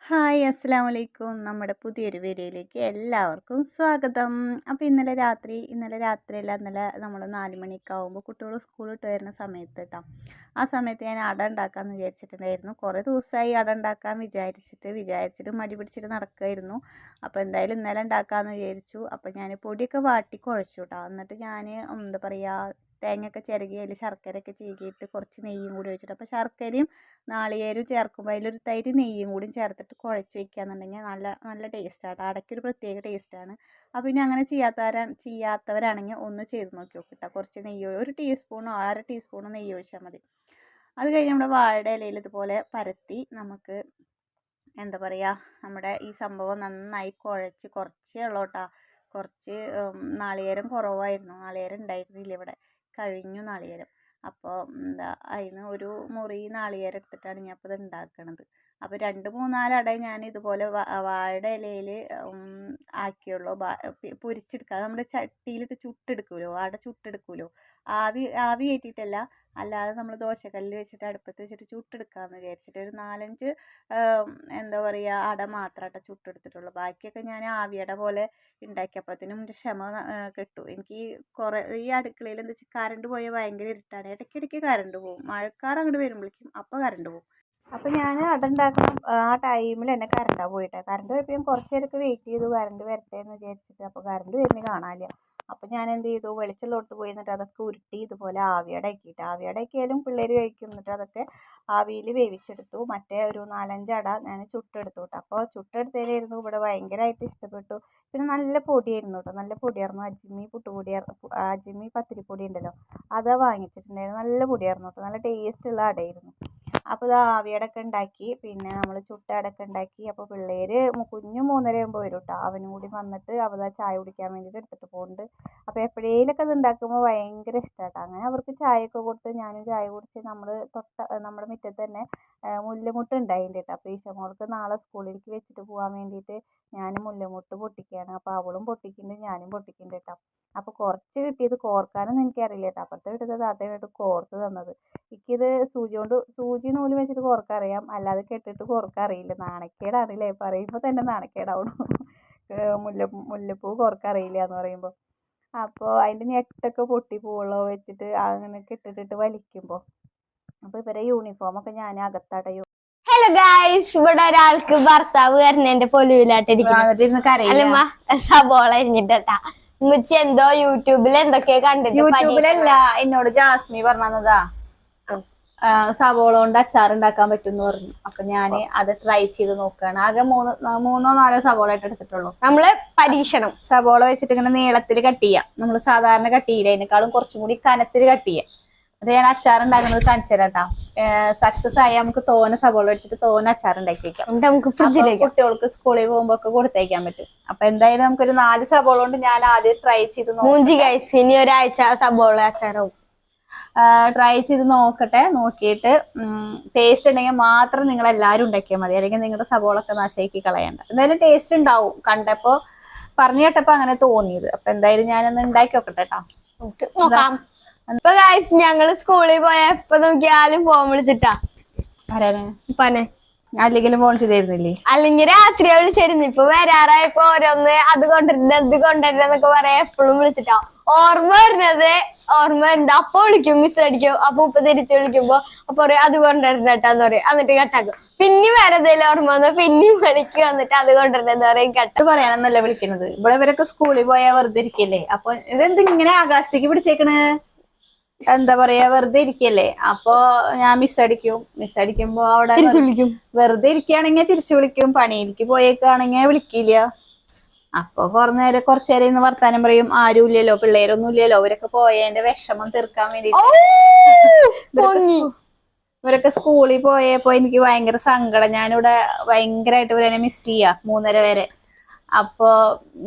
Hi അസ്സലാമലൈക്കും. നമ്മുടെ പുതിയൊരു വീഡിയോയിലേക്ക് എല്ലാവർക്കും സ്വാഗതം. അപ്പോൾ ഇന്നലെ രാത്രിയല്ല, ഇന്നലെ നമ്മൾ 4 മണിയൊക്കെ ആകുമ്പോൾ കുട്ടികൾ സ്കൂൾ വിട്ട് വരുന്ന സമയത്ത് കേട്ടോ, ആ സമയത്ത് ഞാൻ അട ഉണ്ടാക്കാമെന്ന് വിചാരിച്ചിട്ടുണ്ടായിരുന്നു. കുറേ ദിവസമായി അട ഉണ്ടാക്കാൻ വിചാരിച്ചിട്ട് മടി പിടിച്ചിട്ട് നടക്കുമായിരുന്നു. അപ്പോൾ എന്തായാലും ഇന്നലെ ഉണ്ടാക്കാമെന്ന് വിചാരിച്ചു. അപ്പോൾ ഞാൻ പൊടിയൊക്കെ വാട്ടി കുഴച്ചു കേട്ടോ. എന്നിട്ട് ഞാൻ എന്താ പറയുക, തേങ്ങയൊക്കെ ചിരകി അതിൽ ശർക്കരയൊക്കെ ചീകിയിട്ട് കുറച്ച് നെയ്യും കൂടി ഒഴിച്ചിട്ട്, അപ്പോൾ ശർക്കരയും നാളികേരവും ചേർക്കുമ്പോൾ അതിലൊരു തരി നെയ്യും കൂടി ചേർത്തിട്ട് കുഴച്ച് വയ്ക്കുകയെന്നുണ്ടെങ്കിൽ നല്ല നല്ല ടേസ്റ്റാണ്. അടയ്ക്കൊരു പ്രത്യേക ടേസ്റ്റാണ്. അപ്പോൾ ഇനി അങ്ങനെ ചെയ്യാത്തവരാണെങ്കിൽ ഒന്ന് ചെയ്ത് നോക്കി നോക്കിട്ടോ. കുറച്ച് നെയ്യ്, ഒരു ടീസ്പൂണോ 1/2 ടീസ്പൂണോ നെയ്യ് ഒഴിച്ചാൽ മതി. അത് കഴിഞ്ഞ് നമ്മുടെ വാഴയുടെ ഇലയിൽ ഇതുപോലെ പരത്തി നമുക്ക് എന്താ പറയുക, നമ്മുടെ ഈ സംഭവം നന്നായി കുഴച്ച്, കുറച്ചേ ഉള്ളൂ കേട്ടോ. കുറച്ച് നാളികേരം കുറവായിരുന്നു, നാളികേരം ഉണ്ടായിരുന്നില്ല ഇവിടെ, കഴിഞ്ഞു നാളികേരം. അപ്പോൾ അതിന് ഒരു മുറി നാളികേരം എടുത്തിട്ടാണ് ഞാൻ ഇപ്പോൾ ഇത് ഉണ്ടാക്കണത്. അപ്പോൾ 2-3-4 അട ഞാൻ ഇതുപോലെ വാഴയുടെ ഇലയിൽ ആക്കിയുള്ളൂ. പൊരിച്ചെടുക്കുക, നമ്മുടെ ചട്ടിയിലിട്ട് ചുട്ടെടുക്കുമല്ലോ, അട ചുട്ടെടുക്കുമല്ലോ, ആവി കയറ്റിയിട്ടല്ല, അല്ലാതെ നമ്മൾ ദോശക്കല്ലിൽ വെച്ചിട്ട് അടുപ്പത്ത് വെച്ചിട്ട് ചുട്ടെടുക്കാമെന്ന് വിചാരിച്ചിട്ട് ഒരു 4-5 എന്താ പറയുക അട മാത്രമായിട്ട് ചുട്ടെടുത്തിട്ടുള്ളൂ. ബാക്കിയൊക്കെ ഞാൻ ആവിയട പോലെ ഉണ്ടാക്കിയപ്പോഴത്തേനും എൻ്റെ ക്ഷമ കെട്ടു. എനിക്ക് ഈ അടുക്കളയിൽ എന്താ വെച്ചാൽ കറണ്ട് പോയാൽ ഭയങ്കര ഇരുട്ടാണ്. ഇടയ്ക്കിടയ്ക്ക് കറണ്ട് പോകും, മഴക്കാർ അങ്ങോട്ട് വരുമ്പോഴേക്കും അപ്പോൾ കറണ്ട് പോകും. അപ്പോൾ ഞാൻ അട ഉണ്ടാക്കണം ആ ടൈമിൽ തന്നെ കറണ്ടാണ് പോയിട്ട്, കറണ്ട് പോയപ്പോൾ കുറച്ച് നേരമൊക്കെ വെയിറ്റ് ചെയ്തു, കറണ്ട് വരട്ടെ എന്ന് വിചാരിച്ചിട്ട്. അപ്പോൾ കറണ്ട് വരുന്നത് കാണാനില്ല. അപ്പോൾ ഞാൻ എന്ത് ചെയ്തു, വെളിച്ചമുള്ളടത്ത് പോയി എന്നിട്ട് അതൊക്കെ ഉരുട്ടി ഇതുപോലെ ആവിയടക്കിയാലും പിള്ളേർ കഴിക്കും. എന്നിട്ട് അതൊക്കെ ആവിയിൽ വേവിച്ചെടുത്തു. മറ്റേ ഒരു 4-5 അട ഞാൻ ചുട്ടെടുത്തു കേട്ടോ. അപ്പോൾ ചുട്ടെടുത്തതിലായിരുന്നു ഇവിടെ ഭയങ്കരമായിട്ട് ഇഷ്ടപ്പെട്ടു. പിന്നെ നല്ല പൊടിയായിരുന്നു കേട്ടോ, നല്ല പൊടിയായിരുന്നു. അജ്മി പത്തിരിപ്പൊടി ഉണ്ടല്ലോ, അതാ വാങ്ങിച്ചിട്ടുണ്ടായിരുന്നു. നല്ല പൊടിയായിരുന്നു കേട്ടോ, നല്ല ടേസ്റ്റുള്ള അടയായിരുന്നു. അപ്പോൾ ഇത് ആവിയടക്കം ഉണ്ടാക്കി, പിന്നെ നമ്മൾ ചുട്ട അടക്കം ഉണ്ടാക്കി. അപ്പോൾ പിള്ളേർ കുഞ്ഞു 3:30 ആകുമ്പോൾ വരും കേട്ടോ. അവനും കൂടി വന്നിട്ട് അവതാ ചായ കുടിക്കാൻ വേണ്ടിയിട്ട് എടുത്തിട്ട് പോകുന്നുണ്ട്. അപ്പോൾ എപ്പോഴേലൊക്കെ അത് ഉണ്ടാക്കുമ്പോൾ ഭയങ്കര ഇഷ്ടമാണ്. അങ്ങനെ അവർക്ക് ചായയൊക്കെ കൊടുത്ത് ഞാനും ചായ കുടിച്ച് നമ്മുടെ മുറ്റത്ത് തന്നെ മുല്ലമുട്ട് ഉണ്ടായിട്ടുണ്ട് കേട്ടോ. അപ്പോൾ ഈശോമോൾക്ക് നാളെ സ്കൂളിലേക്ക് വെച്ചിട്ട് പോകാൻ വേണ്ടിയിട്ട് ഞാൻ മുല്ലമുട്ട് പൊട്ടിക്കുകയാണ്. അപ്പോൾ അവളും പൊട്ടിക്കുന്നുണ്ട്, ഞാനും പൊട്ടിക്കുന്നുണ്ട് കേട്ടോ. അപ്പോൾ കുറച്ച് കിട്ടിയത് കോർക്കാനൊന്നും എനിക്കറിയില്ല കേട്ടോ. അപ്പുറത്തെ വീട്ടിൽ അതേമായിട്ട് കോർത്ത് തന്നത്. എനിക്കിത് സൂചി നൂല് വെച്ചിട്ട് കോർക്കറിയാം, അല്ലാതെ കെട്ടിട്ട് കോർക്കറിയില്ല. നാണക്കേടാണല്ലേ, പറയുമ്പോൾ തന്നെ നാണക്കേടാവണം. മുല്ലപ്പൂ കോർക്കറിയില്ല എന്ന് പറയുമ്പോൾ. അപ്പോൾ അതിൻ്റെ ഞെട്ടൊക്കെ പൊട്ടിപ്പോവുള്ളൂ വെച്ചിട്ട് അങ്ങനെ കെട്ടിട്ടിട്ട് വലിക്കുമ്പോൾ. അപ്പോൾ ഇവരെ യൂണിഫോമൊക്കെ ഞാൻ അകത്താട്ടെ. ഹലോ ഗായ്സ്, ഇവിടെ ഒരാൾക്ക് ഭർത്താവ് കരഞ്ഞെന്റെ പൊലിവിലായിട്ടിരിക്കുന്നു. സബോള അരിഞ്ഞിട്ടാ ഉമ്മച്ചി എന്തോ യൂട്യൂബിൽ എന്തൊക്കെയാ കണ്ടിട്ട്. യൂട്യൂബിലല്ല, എന്നോട് ജാസ്മി പറഞ്ഞതാ സവോള കൊണ്ട് അച്ചാർ ഉണ്ടാക്കാൻ പറ്റുമെന്ന് പറഞ്ഞു. അപ്പൊ ഞാന് അത് ട്രൈ ചെയ്ത് നോക്കുകയാണ്. ആകെ 3-4 സവോള ആയിട്ട് എടുത്തിട്ടുള്ളൂ. നമ്മള് പരീക്ഷണം സവോള വെച്ചിട്ട് ഇങ്ങനെ നീളത്തിൽ കട്ട് ചെയ്യാം. നമ്മൾ സാധാരണ കട്ട് ചെയ്യില്ല, അതിനേക്കാളും കുറച്ചും കൂടി കനത്തിൽ കട്ട് ചെയ്യാം. അത് ഞാൻ അച്ചാർ ഉണ്ടാക്കുന്നത് കാണിച്ചു തരാം കേട്ടോ. സക്സസ് ആയി നമുക്ക് തോനെ സവോള വെച്ചിട്ട് തോനെ അച്ചാർ ഉണ്ടാക്കി വെക്കാം. നമുക്ക് കുട്ടികൾക്ക് സ്കൂളിൽ പോകുമ്പോ ഒക്കെ കൊടുത്തേക്കാൻ പറ്റും. അപ്പൊ എന്തായാലും നമുക്കൊരു 4 സവോള കൊണ്ട് ഞാൻ ആദ്യം ട്രൈ ചെയ്ത് നോക്കാം. ഇനി ഒരാഴ്ച സവോള അച്ചാറാവും. ട്രൈ ചെയ്ത് നോക്കട്ടെ. നോക്കിയിട്ട് ടേസ്റ്റ് ഉണ്ടെങ്കിൽ മാത്രം നിങ്ങൾ എല്ലാവരും ഉണ്ടാക്കിയാൽ മതി, അല്ലെങ്കിൽ നിങ്ങളുടെ സവോളൊക്കെ നാശാക്കി കളയണ്ട. എന്തായാലും ടേസ്റ്റ് ഉണ്ടാവും. കണ്ടപ്പോ പറഞ്ഞു കേട്ടപ്പോ അങ്ങനെ തോന്നിയത്. അപ്പൊ എന്തായാലും ഞാനൊന്ന് ഉണ്ടാക്കി നോക്കട്ടെ കേട്ടോ. നോക്കാം. ഇപ്പൊ ഞങ്ങള് സ്കൂളിൽ പോയ എപ്പൊ നോക്കിയാലും ഫോൺ വിളിച്ചിട്ടാ. ആരാണ്? അല്ലെങ്കിലും ഫോൺ ചെയ്തിരുന്നില്ലേ? അല്ലെങ്കിൽ രാത്രി വിളിച്ചിരുന്നു. ഇപ്പൊ വരാറായപ്പോ ഓരോന്ന് അത് കൊണ്ടുവരുന്നൊക്കെ പറയാ എപ്പോഴും വിളിച്ചിട്ടാ. ഓർമ്മ വരുന്നത് അപ്പൊ വിളിക്കും, മിസ് അടിക്കും. അപ്പൊ ഉപ്പ തിരിച്ചു വിളിക്കുമ്പോ അപ്പൊ പറയും അത് കൊണ്ടുവരുന്നേട്ടാന്ന് പറയും, എന്നിട്ട് കട്ടാക്കും. പിന്നെ വേറെ എന്തെങ്കിലും ഓർമ്മ വന്നാൽ പിന്നെയും വിളിക്കും, എന്നിട്ട് അത് കൊണ്ടുവരുന്നെന്ന് പറയും. കട്ട് പറയാനൊന്നല്ല വിളിക്കുന്നത്. ഇവിടെ ഇവരൊക്കെ സ്കൂളിൽ പോയാൽ വെറുതെ ഇരിക്കല്ലേ. അപ്പൊ ഇതെന്തിങ്ങനെ ആകാശത്തേക്ക് പിടിച്ചേക്കണ്? എന്താ പറയാ, വെറുതെ ഇരിക്കല്ലേ. അപ്പൊ ഞാൻ മിസ് അടിക്കുമ്പോ അവിടെ വിളിക്കും. വെറുതെ ഇരിക്കുകയാണെങ്കിൽ തിരിച്ചു വിളിക്കും, പണിയിലേക്ക് പോയേക്കാണെങ്കിൽ വിളിക്കില്ല. അപ്പൊ കുറച്ചു നേരം ഇന്ന് വർത്താനം പറയും. ആരും ഇല്ലല്ലോ, പിള്ളേരൊന്നും ഇല്ലല്ലോ, അവരൊക്കെ പോയതിന്റെ വിഷമം തീർക്കാൻ വേണ്ടി. ഇവരൊക്കെ സ്കൂളിൽ പോയപ്പോ എനിക്ക് ഭയങ്കര സങ്കടം. ഞാനിവിടെ ഭയങ്കരമായിട്ട് ഇവരെ മിസ് ചെയ്യാ 3:30 വരെ. അപ്പൊ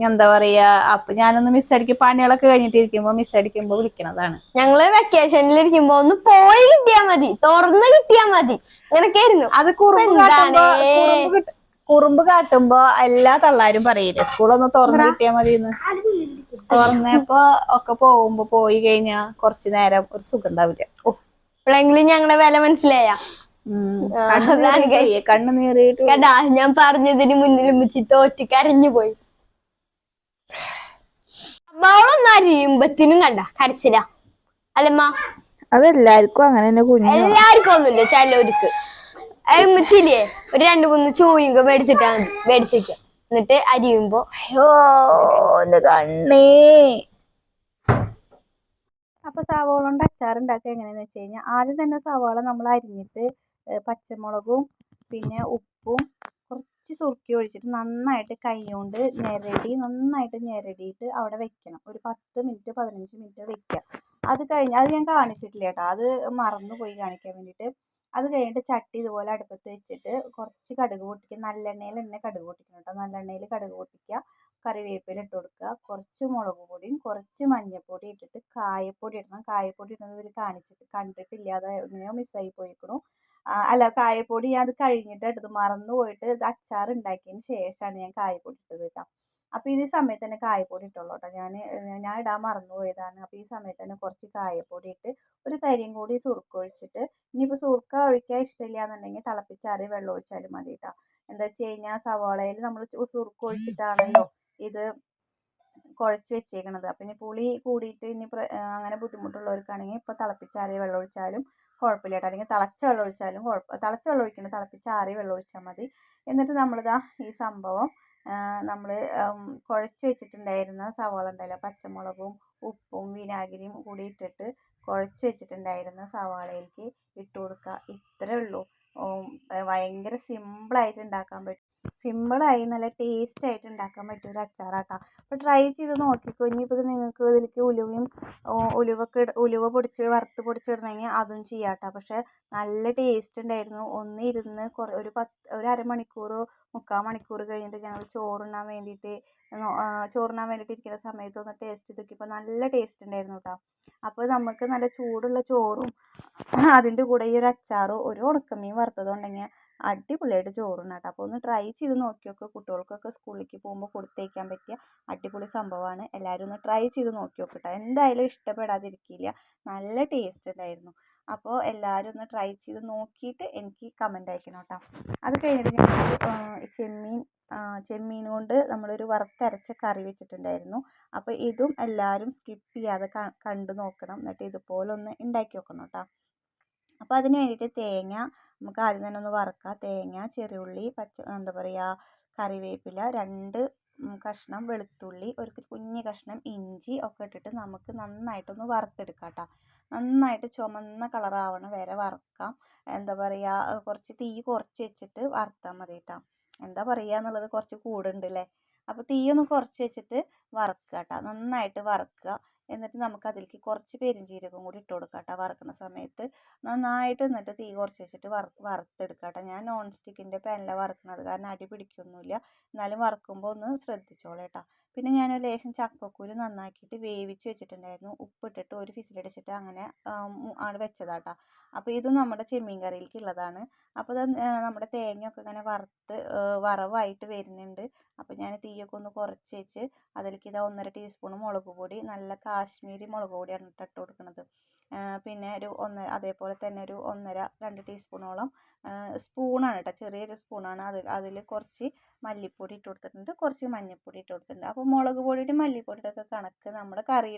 എന്താ പറയാ, അപ്പൊ ഞാനൊന്ന് മിസ്സടിക്കും, പണികളൊക്കെ കഴിഞ്ഞിട്ടിരിക്കുമ്പോ മിസ്സടിക്കുമ്പോ വിളിക്കണതാണ്. ഞങ്ങള് വെക്കേഷനിലിരിക്കുമ്പോ ഒന്ന് പോയി കിട്ടിയാ മതി, തുറന്ന് കിട്ടിയാ മതി, അങ്ങനൊക്കെയായിരുന്നു. അത് കുറുമ്പ് കാട്ടുമ്പോ എല്ലാ തള്ളാരും പറയില്ലേ, സ്കൂളൊന്ന് തുറന്ന് കിട്ടിയാ മതിന്ന്. തുറന്നപ്പോ ഒക്കെ പോയി കഴിഞ്ഞാ കുറച്ചു നേരം ഒരു സുഖം ഉണ്ടാവില്ല. ഇപ്പോഴെങ്കിലും ഞങ്ങളുടെ വില മനസ്സിലായ. കണ്ണ് അതാണ് നീറിയിട്ട് guys. വയ്യ, കണ്ണ് നീറിയിട്ട് കേട്ടാ ഞാൻ പറഞ്ഞതിന് മുന്നിൽ ഉമ്മച്ചി തോറ്റ് കരഞ്ഞു പോയി. സവാളൊന്നും അരിയുമ്പത്തിനും കണ്ട കരച്ചില അല്ലമ്മ. അതെല്ലാവർക്കും അങ്ങനെ തന്നെ കുഞ്ഞു. എല്ലാവർക്കും ഒന്നുമില്ല, ചിലവർക്ക്. ഉമ്മച്ചില്ലേ ഒരു 2-3 ചൂയിങ്ക മേടിച്ചിരിക്കാം, എന്നിട്ട് അരിയുമ്പോ അയ്യോ എന്റെ കണ്ണേ. അപ്പൊ സവാള കൊണ്ട് അച്ചാർ ഉണ്ടാക്കുക എങ്ങനെയാന്ന് വെച്ച് കഴിഞ്ഞാൽ, ആദ്യം തന്നെ സവാള നമ്മൾ അരിഞ്ഞിട്ട് പച്ചമുളകും പിന്നെ ഉപ്പും കുറച്ച് സുർക്കി ഒഴിച്ചിട്ട് നന്നായിട്ട് കൈ കൊണ്ട് നന്നായിട്ട് ഞെരടിയിട്ട് അവിടെ വെക്കണം. ഒരു 10 മിനിറ്റ് 15 മിനിറ്റ് വെക്കുക. അത് കഴിഞ്ഞ് അത് ഞാൻ കാണിച്ചിട്ടില്ല കേട്ടോ, അത് മറന്നു പോയി കാണിക്കാൻ വേണ്ടിയിട്ട്. അത് കഴിഞ്ഞിട്ട് ചട്ടി ഇതുപോലെ അടുപ്പത്ത് വെച്ചിട്ട് കുറച്ച് കടുക് പൊട്ടിക്കുക. നല്ലെണ്ണയിൽ തന്നെ കടുക് പൊട്ടിക്കണം കേട്ടോ. നല്ലെണ്ണയിൽ കടുക് പൊട്ടിക്കുക, കറിവേപ്പില ഇട്ട് കൊടുക്കുക, കുറച്ച് മുളക് പൊടിയും കുറച്ച് മഞ്ഞൾപ്പൊടി ഇട്ടിട്ട് കായപ്പൊടി ഇടണം. കായപ്പൊടി ഇടുന്നത് ഇതിൽ കണ്ടിട്ടില്ല, അത് എങ്ങനെയോ മിസ്സായി പോയിക്കണു. അല്ല, കായപ്പൊടി ഞാൻ അത് കഴിഞ്ഞിട്ട് എടുത്ത് മറന്നു പോയിട്ട് ഇത് അച്ചാർ ഉണ്ടാക്കിയതിന് ശേഷമാണ് ഞാൻ കായപ്പൊടി ഇട്ടത് കേട്ടോ. അപ്പോൾ ഈ സമയത്ത് തന്നെ കായപ്പൊടി ഇട്ടുള്ളൂ കേട്ടോ. ഞാൻ ഇടാൻ മറന്നു പോയതാണ്. അപ്പോൾ ഈ സമയത്ത് തന്നെ കുറച്ച് കായപ്പൊടി ഇട്ട് ഒരു തരിയും കൂടി സുറുക്ക ഒഴിച്ചിട്ട്, ഇനിയിപ്പോൾ സുറുക്ക ഒഴിക്കാൻ ഇഷ്ടമില്ല എന്നുണ്ടെങ്കിൽ തിളപ്പിച്ചാറിയ വെള്ളം ഒഴിച്ചാലും മതി കേട്ടോ. എന്താ വെച്ച് കഴിഞ്ഞാൽ സവാളയിൽ നമ്മൾ സുറുക്ക ഒഴിച്ചിട്ടാണല്ലോ ഇത് കുഴച്ച് വെച്ചേക്കണത്. അപ്പം ഇനി പുളി കൂടിയിട്ട് അങ്ങനെ ബുദ്ധിമുട്ടുള്ളവർക്കാണെങ്കിൽ ഇപ്പോൾ തിളപ്പിച്ചാറിയ വെള്ളം ഒഴിച്ചാലും കുഴപ്പമില്ല കേട്ടോ. അല്ലെങ്കിൽ തിളച്ച വെള്ളം ഒഴിച്ചാലും തിളച്ച വെള്ളം ഒഴിക്കണം, തിളപ്പിച്ചാറിയ വെള്ളം ഒഴിച്ചാൽ മതി. എന്നിട്ട് നമ്മളിതാ ഈ സംഭവം നമ്മൾ കുഴച്ച് വെച്ചിട്ടുണ്ടായിരുന്ന സവാള ഉണ്ടല്ലോ, പച്ചമുളകും ഉപ്പും വിനാഗിരിയും കൂടി ഇട്ടിട്ട് കുഴച്ച് വെച്ചിട്ടുണ്ടായിരുന്ന സവാളയിലേക്ക് ഇട്ട് കൊടുക്കുക. ഇത്രയേ ഉള്ളൂ. ഭയങ്കര സിമ്പിളായിട്ട് ഉണ്ടാക്കാൻ പറ്റും. സിമ്പിളായി നല്ല ടേസ്റ്റ് ആയിട്ട് ഉണ്ടാക്കാൻ പറ്റിയ ഒരു അച്ചാറാട്ടോ. അപ്പോൾ ട്രൈ ചെയ്ത് നോക്കിക്കോ. ഇനിയിപ്പോൾ ഇത് നിങ്ങൾക്ക് ഇതിലേക്ക് ഉലുവ വറുത്ത് പൊടിച്ചിടണമെങ്കിൽ അതും ചെയ്യാം കേട്ടോ. പക്ഷേ നല്ല ടേസ്റ്റ് ഉണ്ടായിരുന്നു. ഒന്ന് ഇരുന്ന് ഒരു അരമണിക്കൂർ 3/4 മണിക്കൂർ കഴിഞ്ഞിട്ട് ഞങ്ങൾ ചോറുണ്ണാൻ വേണ്ടിയിട്ട് ഇരിക്കുന്ന സമയത്ത് ഒന്ന് ടേസ്റ്റ് ചെയ്ത് നോക്കിയപ്പോൾ നല്ല ടേസ്റ്റ് ഉണ്ടായിരുന്നു കേട്ടോ. അപ്പോൾ നമുക്ക് നല്ല ചൂടുള്ള ചോറും അതിൻ്റെ കൂടെ ഈ ഒരു അച്ചാറും ഒരു ഉണക്കമീൻ വറുത്തതുണ്ടെങ്കിൽ അടിപൊളിയായിട്ട് ചോറുണ്ണാം കേട്ടോ. അപ്പോൾ ഒന്ന് ട്രൈ ചെയ്ത് നോക്കി നോക്കുക. കുട്ടികൾക്കൊക്കെ സ്കൂളിലേക്ക് പോകുമ്പോൾ കൊടുത്തേക്കാൻ പറ്റിയ അടിപൊളി സംഭവമാണ്. എല്ലാവരും ഒന്ന് ട്രൈ ചെയ്ത് നോക്കി നോക്കട്ടോ. എന്തായാലും ഇഷ്ടപ്പെടാതിരിക്കില്ല, നല്ല ടേസ്റ്റ് ഉണ്ടായിരുന്നു. അപ്പോൾ എല്ലാവരും ഒന്ന് ട്രൈ ചെയ്ത് നോക്കിയിട്ട് എനിക്ക് കമൻറ്റ് അയക്കണം കേട്ടോ. അത് കഴിഞ്ഞിട്ട് ചെമ്മീൻ കൊണ്ട് നമ്മളൊരു വറുത്തരച്ച കറി വെച്ചിട്ടുണ്ടായിരുന്നു. അപ്പോൾ ഇതും എല്ലാവരും സ്കിപ്പ് ചെയ്യാതെ കണ്ടു നോക്കണം. എന്നിട്ട് ഇതുപോലെ ഒന്ന് ഉണ്ടാക്കി നോക്കണം കേട്ടോ. അപ്പോൾ അതിന് വേണ്ടിയിട്ട് നമുക്ക് ആദ്യം തന്നെ ഒന്ന് വറുക്കാം. തേങ്ങ, ചെറിയുള്ളി, എന്താ പറയുക, കറിവേപ്പില, 2 കഷ്ണം വെളുത്തുള്ളി, ഒരു കുഞ്ഞ് കഷ്ണം ഇഞ്ചി ഒക്കെ ഇട്ടിട്ട് നമുക്ക് നന്നായിട്ടൊന്ന് വറുത്തെടുക്കാം കേട്ടോ. നന്നായിട്ട് ചുമന്ന കളറാവണ വരെ വറുക്കാം. എന്താ പറയുക, കുറച്ച് തീ കുറച്ച് വെച്ചിട്ട് വറുത്താൽ മതി കേട്ടോ. എന്താ പറയുക എന്നുള്ളത് കുറച്ച് കൂടുണ്ട് അല്ലേ. അപ്പോൾ തീയൊന്ന് കുറച്ച് വെച്ചിട്ട് വറുക്കുക കേട്ടോ. നന്നായിട്ട് വറുക്കുക. എന്നിട്ട് നമുക്ക് അതിലേക്ക് കുറച്ച് പെരുംജീരകം കൂടി ഇട്ട് കൊടുക്കാം കേട്ടോ വറുക്കുന്ന സമയത്ത്. നന്നായിട്ട് എന്നിട്ട് തീ കുറച്ച് വെച്ചിട്ട് വറുത്തെടുക്കാം കേട്ടോ. ഞാൻ നോൺ സ്റ്റിക്കിൻ്റെ പാനിലാണ് വറുക്കുന്നത്, കാരണം അടി പിടിക്കൊന്നുമില്ല. എന്നാലും വറുക്കുമ്പോൾ ഒന്ന് ശ്രദ്ധിച്ചോളൂ കേട്ടോ. പിന്നെ ഞാൻ ലേശം ചക്കക്കുരു നന്നാക്കിയിട്ട് വേവിച്ച് വെച്ചിട്ടുണ്ടായിരുന്നു. ഉപ്പിട്ടിട്ട് ഒരു വിസിലടിച്ചിട്ട് അങ്ങനെ ആണ് വെച്ചതാട്ടോ. അപ്പോൾ ഇത് നമ്മുടെ ചെമ്മീൻ കറിയിലേക്ക് ഉള്ളതാണ്. അപ്പോൾ ഇത് നമ്മുടെ തേങ്ങയൊക്കെ ഇങ്ങനെ വറവായിട്ട് വരുന്നുണ്ട്. അപ്പോൾ ഞാൻ തീയൊക്കെ ഒന്ന് കുറച്ച് വെച്ച് അതിലേക്ക് 1.5 ടീസ്പൂൺ മുളക് പൊടി, നല്ല കാശ്മീരി മുളക് പൊടിയാണ് ഇട്ട് കൊടുക്കുന്നത്. പിന്നെ അതേപോലെ തന്നെ ഒരു 1.5-2 ടീസ്പൂണോളം സ്പൂണാണ് കേട്ടോ, ചെറിയൊരു സ്പൂണാണ്. അതിൽ കുറച്ച് മല്ലിപ്പൊടി ഇട്ട് കൊടുത്തിട്ടുണ്ട്, കുറച്ച് മഞ്ഞൾപ്പൊടി ഇട്ട് കൊടുത്തിട്ടുണ്ട്. അപ്പോൾ മുളക് പൊടിയുടെ മല്ലിപ്പൊടിയുടെ ഒക്കെ കണക്ക് നമ്മുടെ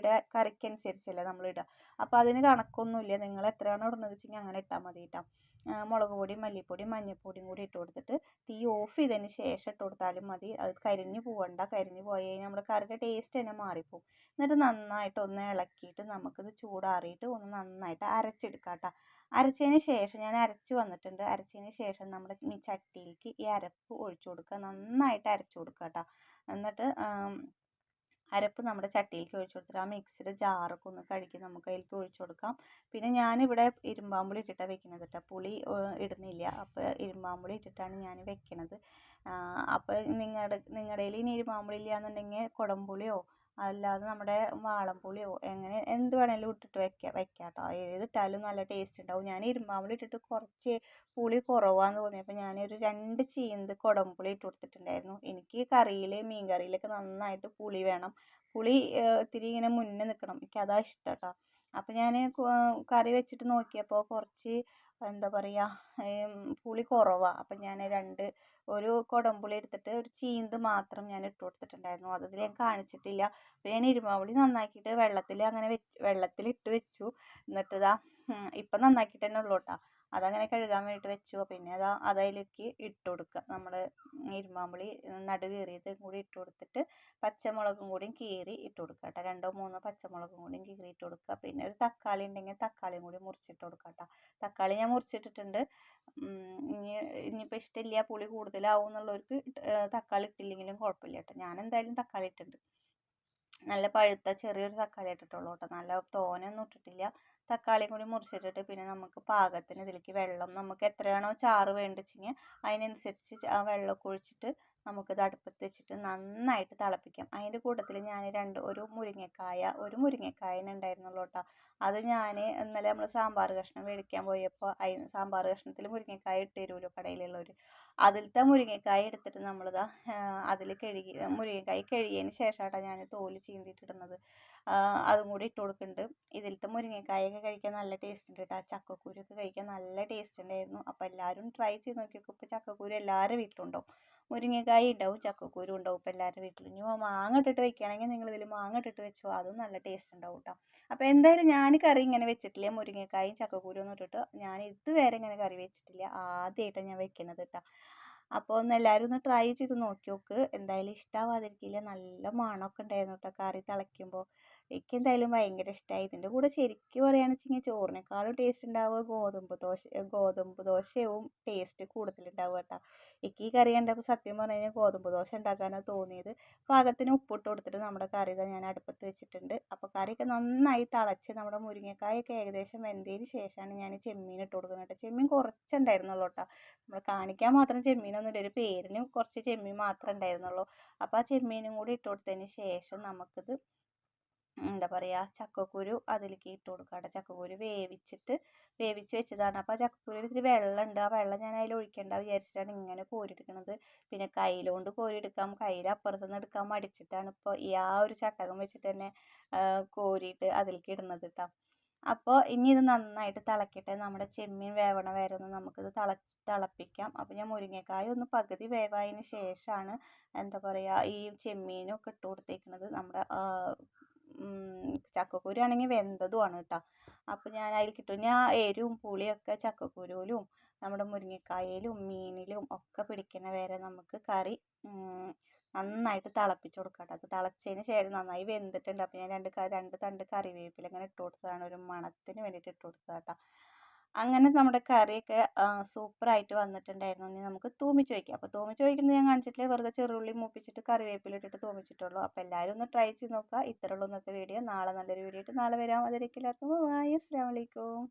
കറിക്കനുസരിച്ചല്ലേ നമ്മൾ ഇടുക. അപ്പോൾ അതിന് കണക്കൊന്നുമില്ല, നിങ്ങൾ എത്രയാണോ ഇടുന്നത് വെച്ചെങ്കിൽ അങ്ങനെ ഇട്ടാൽ മതി കേട്ടോ. മുളക് പൊടിയും മല്ലിപ്പൊടിയും മഞ്ഞൾപ്പൊടിയും കൂടി ഇട്ട് കൊടുത്തിട്ട് തീ ഓഫ് ചെയ്തതിന് ശേഷം ഇട്ട് കൊടുത്താലും മതി. അത് കരിഞ്ഞു പോകണ്ട, കരിഞ്ഞു പോയി കഴിഞ്ഞാൽ നമ്മുടെ കറിയുടെ ടേസ്റ്റ് തന്നെ മാറിപ്പോവും. എന്നിട്ട് നന്നായിട്ട് ഒന്ന് ഇളക്കിയിട്ട് നമുക്കിത് ചൂടാറിയിട്ട് ഒന്ന് നന്നായിട്ട് അരച്ചെടുക്കാം കേട്ടോ. അരച്ചതിന് ശേഷം ഞാൻ അരച്ച് വന്നിട്ടുണ്ട്. അരച്ചതിന് ശേഷം നമ്മുടെ ഈ ചട്ടിയിലേക്ക് ഈ അരപ്പ് ഒഴിച്ചു കൊടുക്കുക. നന്നായിട്ട് അരച്ചു കൊടുക്കുക കേട്ടോ. എന്നിട്ട് അരപ്പ് നമ്മുടെ ചട്ടിയിലേക്ക് ഒഴിച്ചു കൊടുത്തിട്ട് ആ മിക്സിയുടെ ജാറൊക്കെ ഒന്ന് കഴുകി നമുക്ക് അതിലേക്ക് ഒഴിച്ചു കൊടുക്കാം. പിന്നെ ഞാനിവിടെ ഇരുമ്പാമ്പുളി ഇട്ടിട്ടാണ് വെക്കുന്നത് കേട്ടോ, പുളി ഇടുന്നില്ല. അപ്പോൾ ഇരുമ്പാമ്പുളി ഇട്ടിട്ടാണ് ഞാൻ വെക്കുന്നത്. അപ്പോൾ നിങ്ങളുടെ കയ്യിൽ ഇനി ഇരുമ്പാമ്പുളി ഇല്ല എന്നുണ്ടെങ്കിൽ കുടംപുളിയോ അല്ലാതെ നമ്മുടെ വാളംപുളിയോ എന്ത് വേണമെങ്കിലും ഇട്ടിട്ട് വെക്കാം കേട്ടോ. ഏതിട്ടാലും നല്ല ടേസ്റ്റ് ഉണ്ടാവും. ഞാൻ ഇരുമ്പാമ്പുളി ഇട്ടിട്ട് കുറച്ച് പുളി കുറവാന്ന് തോന്നിയപ്പോൾ ഞാനൊരു 2 ചീന്ത് കുടംപുളി ഇട്ട് കൊടുത്തിട്ടുണ്ടായിരുന്നു. എനിക്ക് മീൻ കറിയിലൊക്കെ നന്നായിട്ട് പുളി വേണം. പുളി ഇത്തിരി ഇങ്ങനെ മുന്നേ നിൽക്കണം, എനിക്കതാ ഇഷ്ടം കേട്ടോ. അപ്പോൾ ഞാൻ കറി വെച്ചിട്ട് നോക്കിയപ്പോൾ കുറച്ച് എന്താ പറയുക പുളി കുറവാണ്. അപ്പം ഞാൻ ഒരു കുടംപുളി എടുത്തിട്ട് ഒരു ചീന്ത് മാത്രം ഞാൻ ഇട്ട് കൊടുത്തിട്ടുണ്ടായിരുന്നു. അതിൽ ഞാൻ കാണിച്ചിട്ടില്ല. അപ്പോൾ ഞാൻ ഇരുമ്പാമ്പുളി നന്നാക്കിയിട്ട് വെള്ളത്തിലിട്ട് വെച്ചു. എന്നിട്ട് ഇപ്പം നന്നാക്കിയിട്ട് തന്നെ ഉള്ളൂ കേട്ടോ. അതങ്ങനെ കഴുകാൻ വേണ്ടിയിട്ട് വെച്ചു. പിന്നെ അതിലേക്ക് ഇട്ട് കൊടുക്കുക. നമ്മൾ ഇരുമ്പാമ്പുളി നടു കീറിയത് കൂടി ഇട്ട് കൊടുത്തിട്ട് പച്ചമുളകും കൂടി കീറി ഇട്ട് കൊടുക്കുക കേട്ടോ. 2-3 പച്ചമുളകും കൂടി കീറി ഇട്ട് കൊടുക്കുക. പിന്നെ ഒരു തക്കാളി ഉണ്ടെങ്കിൽ തക്കാളിയും കൂടി മുറിച്ചിട്ട് കൊടുക്കുക കേട്ടോ. തക്കാളി ഞാൻ മുറിച്ചിട്ടിട്ടുണ്ട്. ഇനിയിപ്പോൾ ഇഷ്ടമില്ല, പുളി കൂടുതലാവും എന്നുള്ളവർക്ക് തക്കാളി ഇട്ടില്ലെങ്കിലും കുഴപ്പമില്ല കേട്ടോ. ഞാൻ എന്തായാലും തക്കാളി ഇട്ടിട്ടുണ്ട്. നല്ല പഴുത്ത ചെറിയൊരു തക്കാളി ഇട്ടിട്ടുള്ളൂ കേട്ടോ. നല്ല തോനെയൊന്നും ഇട്ടിട്ടില്ല. തക്കാളിയും കൂടി മുറിച്ചിട്ടിട്ട് പിന്നെ നമുക്ക് പാകത്തിന് ഇതിലേക്ക് വെള്ളം, നമുക്ക് എത്രയാണോ ചാറ് വേണ്ടിച്ചെങ്കിൽ അതിനനുസരിച്ച് ആ വെള്ളമൊക്കെ ഒഴിച്ചിട്ട് നമുക്കിത് അടുപ്പത്ത് വെച്ചിട്ട് നന്നായിട്ട് തിളപ്പിക്കാം. അതിൻ്റെ കൂട്ടത്തിൽ ഞാൻ ഒരു മുരിങ്ങക്കായനെ ഉണ്ടായിരുന്നുള്ളൂ കേട്ടോ. അത് ഞാൻ ഇന്നലെ നമ്മൾ സാമ്പാർ കഷ്ണം മേടിക്കാൻ പോയപ്പോൾ സാമ്പാർ കഷ്ണത്തിൽ മുരിങ്ങക്കായ ഇട്ട് തരുമല്ലോ കടയിലുള്ളവർ. അതിലത്തെ മുരിങ്ങക്കായ എടുത്തിട്ട് നമ്മളിതാ അതിൽ മുരിങ്ങക്കായ കഴുകിയതിന് ശേഷമാട്ടോ ഞാൻ തോല് ചീന്തിയിട്ടിടുന്നത്. അതും കൂടി ഇട്ട് കൊടുക്കുന്നുണ്ട്. ഇതിലത്തെ മുരിങ്ങക്കായൊക്കെ കഴിക്കാൻ നല്ല ടേസ്റ്റ് ഉണ്ട് കേട്ടോ. ചക്കക്കുരുയൊക്കെ കഴിക്കാൻ നല്ല ടേസ്റ്റ് ഉണ്ടായിരുന്നു. അപ്പോൾ എല്ലാവരും ട്രൈ ചെയ്ത് നോക്കിയൊക്കെ. ഇപ്പോൾ ചക്കക്കുരു എല്ലാവരുടെ വീട്ടിലുണ്ടാവും, മുരിങ്ങക്കായ ഉണ്ടാവും, ചക്കക്കുരു ഉണ്ടാവും ഇപ്പോൾ എല്ലാവരുടെ വീട്ടിലും. ഇനി മാങ്ങ ഇട്ടിട്ട് വയ്ക്കുകയാണെങ്കിൽ നിങ്ങളിതിൽ മാങ്ങ ഇട്ടിട്ട് വെച്ചോ, അതും നല്ല ടേസ്റ്റ് ഉണ്ടാവും കേട്ടോ. അപ്പോൾ എന്തായാലും ഞാൻ കറി ഇങ്ങനെ വെച്ചിട്ടില്ല. മുരിങ്ങക്കായും ചക്കക്കുരു ഒന്നും ഇട്ടിട്ട് ഞാൻ ഇതുവരെ ഇങ്ങനെ കറി വെച്ചിട്ടില്ല. ആദ്യമായിട്ടാണ് ഞാൻ വെക്കുന്നത് കേട്ടോ. അപ്പോൾ എല്ലാവരും ഒന്ന് ട്രൈ ചെയ്ത് നോക്കി നോക്ക്. എന്തായാലും ഇഷ്ടമാവാതിരിക്കില്ല. നല്ല മണമൊക്കെ ഉണ്ടായിരുന്നു കേട്ടോ കറി തിളയ്ക്കുമ്പോൾ. എനിക്ക് എന്തായാലും ഭയങ്കര ഇഷ്ടമായി. ഇതിൻ്റെ കൂടെ ശരിക്കും പറയുകയാണെന്ന് വെച്ചെങ്കിൽ ചോറിനേക്കാളും ടേസ്റ്റ് ഉണ്ടാവുക ഗോതമ്പ് ദോശയും ടേസ്റ്റ് കൂടുതലുണ്ടാവുക കേട്ടോ. എനിക്ക് ഈ കറി കണ്ടപ്പോൾ സത്യം പറഞ്ഞു കഴിഞ്ഞാൽ ഗോതമ്പ് ദോശ ഉണ്ടാക്കാനാണ് തോന്നിയത്. പാകത്തിന് ഉപ്പിട്ട് കൊടുത്തിട്ട് നമ്മുടെ കറി ഞാൻ അടുപ്പത്ത് വെച്ചിട്ടുണ്ട്. അപ്പോൾ കറിയൊക്കെ നന്നായി തിളച്ച് നമ്മുടെ മുരിങ്ങക്കായൊക്കെ ഏകദേശം വെന്തതിന് ശേഷമാണ് ഞാൻ ചെമ്മീൻ ഇട്ട് കൊടുക്കുന്നത് കേട്ടോ. ചെമ്മീൻ കുറച്ചുണ്ടായിരുന്നുള്ളൂ കേട്ടോ. നമ്മൾ കാണിക്കാൻ മാത്രം ചെമ്മീനൊന്നുമില്ല, ഒരു പേരിന് കുറച്ച് ചെമ്മീൻ മാത്രമേ ഉണ്ടായിരുന്നുള്ളൂ. അപ്പോൾ ആ ചെമ്മീനും കൂടി ഇട്ട് കൊടുത്തതിന് ശേഷം നമുക്കിത് എന്താ പറയുക ചക്കക്കുരു അതിലേക്ക് ഇട്ട് കൊടുക്കാം കേട്ടോ. ചക്കക്കുരു വേവിച്ച് വെച്ചതാണ്. അപ്പോൾ ആ ചക്കക്കുരുവിൽ ഇത്തിരി വെള്ളമുണ്ട്. ആ വെള്ളം ഞാൻ അതിൽ ഒഴിക്കേണ്ട വിചാരിച്ചിട്ടാണ് ഇങ്ങനെ കോരിയെടുക്കുന്നത്. പിന്നെ കയ്യിലുകൊണ്ട് കോരിയെടുക്കാം, കയ്യിൽ അപ്പുറത്തുനിന്ന് എടുക്കാൻ മടിച്ചിട്ടാണ് ഇപ്പോൾ ഒരു ചട്ടകം വെച്ചിട്ട് തന്നെ കോരിയിട്ട് അതിലേക്ക് ഇടുന്നത് കേട്ടോ. അപ്പോൾ ഇനി ഇത് നന്നായിട്ട് തിളക്കട്ടെ. നമ്മുടെ ചെമ്മീൻ വേവണ വരെ ഒന്ന് നമുക്കിത് തിളപ്പിക്കാം. അപ്പോൾ ഞാൻ മുരിങ്ങക്കായ ഒന്ന് പകുതി വേവായതിന് ശേഷമാണ് എന്താ പറയുക ഈ ചെമ്മീനൊക്കെ ഇട്ട് കൊടുത്തേക്കുന്നത്. നമ്മുടെ ചക്കക്കുരു ആണെങ്കിൽ വെന്തതുമാണ് കേട്ടോ. അപ്പോൾ ഞാൻ അതിലേക്ക് ഇട്ടു. ഞാൻ എരിവും പുളിയൊക്കെ ചക്കക്കുരുവിലും നമ്മുടെ മുരിങ്ങക്കായയിലും മീനിലും ഒക്കെ പിടിക്കുന്ന വരെ നമുക്ക് കറി നന്നായിട്ട് തിളപ്പിച്ച് കൊടുക്കാം കേട്ടോ. അത് തിളച്ചതിന് ശേഷം നന്നായി വെന്തിട്ടുണ്ട്. അപ്പോൾ ഞാൻ രണ്ട് തണ്ട് കറിവേപ്പില ഇങ്ങനെ ഇട്ട് കൊടുത്തതാണ്, ഒരു മണത്തിന് വേണ്ടിയിട്ട് ഇട്ട് കൊടുത്തതാണ് കേട്ടോ. അങ്ങനെ നമ്മുടെ കറിയൊക്കെ സൂപ്പറായിട്ട് വന്നിട്ടുണ്ടായിരുന്നു. ഇനി നമുക്ക് തൂമിച്ച് വയ്ക്കാം. അപ്പോൾ തൂമിച്ച് വയ്ക്കുന്നത് ഞാൻ കാണിച്ചിട്ടില്ല, വെറുതെ ചെറുള്ളി മൂപ്പിച്ചിട്ട് കറിവേപ്പില ഇട്ടിട്ട് തൂമിച്ചിട്ടുള്ളൂ. അപ്പോൾ എല്ലാവരും ഒന്ന് ട്രൈ ചെയ്ത് നോക്കുക. ഇത്രയുള്ള ഇന്നത്തെ വീഡിയോ. നാളെ നല്ലൊരു വീഡിയോ ആയിട്ട് നാളെ വരാം. അതിലേക്ക് എല്ലാവർക്കും ബൈ. അസ്സലാമു അലൈക്കും.